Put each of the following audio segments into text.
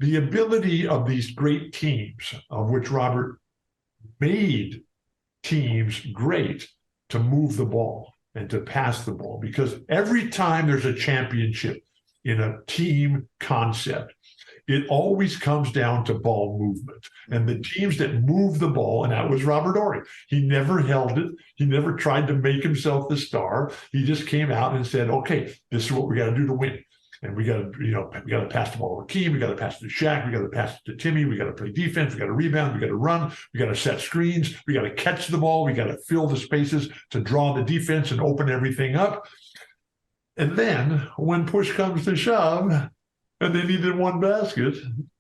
the ability of these great teams, of which Robert made teams great, to move the ball and to pass the ball. Because every time there's a championship in a team concept, it always comes down to ball movement. And the teams that move the ball, and that was Robert Horry. He never held it. He never tried to make himself the star. He just came out and said, okay, this is what we got to do to win. And we got to pass the ball to Keem. We got to pass it to Shaq. We got to pass it to Timmy. We got to play defense. We got to rebound. We got to run. We got to set screens. We got to catch the ball. We got to fill the spaces to draw the defense and open everything up. And then when push comes to shove, and they needed one basket,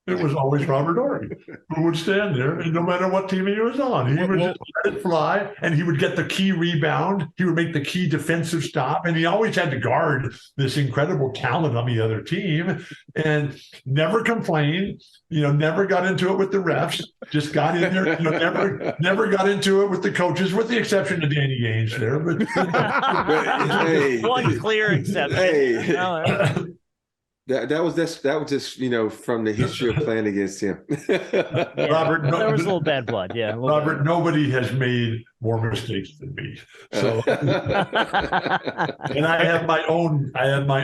it was always Robert Horry who would stand there, and no matter what team he was on, he would just let it fly, and he would get the key rebound. He would make the key defensive stop, and he always had to guard this incredible talent on the other team, and never complained. Never got into it with the refs. Just got in there. Never got into it with the coaches, with the exception of Danny Ainge there. But one clear exception. Hey. That was just from the history of playing against him. Robert, there was a little bad blood. Yeah, Robert, nobody has made more mistakes than me. So, and I had my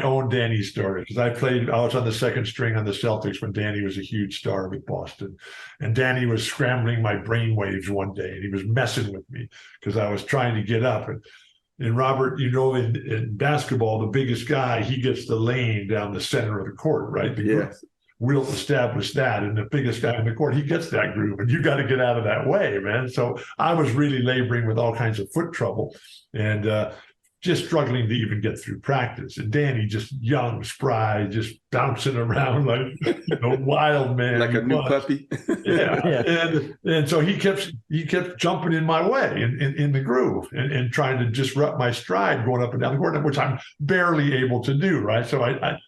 own Danny story, because I was on the second string on the Celtics when Danny was a huge star with Boston, and Danny was scrambling my brainwaves one day, and he was messing with me because I was trying to get up. And Robert, in basketball, the biggest guy, he gets the lane down the center of the court, right? Yes. We'll establish that. And the biggest guy in the court, he gets that groove. And you got to get out of that way, man. So I was really laboring with all kinds of foot trouble and just struggling to even get through practice. And Danny, just young, spry, just bouncing around like wild man. Like a new puppy. Yeah. And so he kept jumping in my way in the groove and trying to disrupt my stride going up and down the court, which I'm barely able to do, right? So I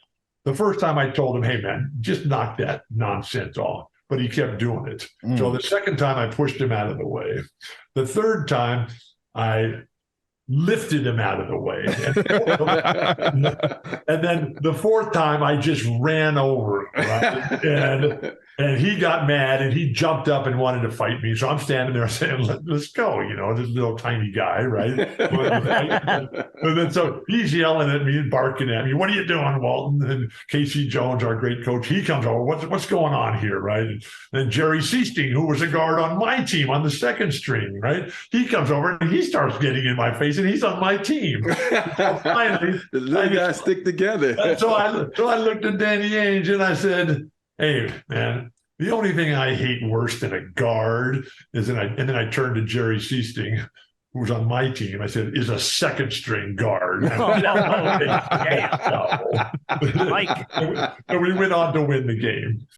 the first time I told him, hey man, just knock that nonsense off. But he kept doing it. So the second time I pushed him out of the way. The third time I lifted him out of the way. And then the fourth time I just ran over him, right? And he got mad and he jumped up and wanted to fight me. So I'm standing there saying, let's go, this little tiny guy, right? And then so he's yelling at me and barking at me. What are you doing, Walton? And Casey Jones, our great coach, he comes over. What's going on here, right? And then Jerry Seasting, who was a guard on my team on the second string, right? He comes over and he starts getting in my face and he's on my team. So finally, the little guys stick together. So I looked at Danny Ainge and I said, hey, man, the only thing I hate worse than a guard is, and then I turned to Jerry Seasting, who was on my team. I said, is a second string guard. Mike. And we went on to win the game.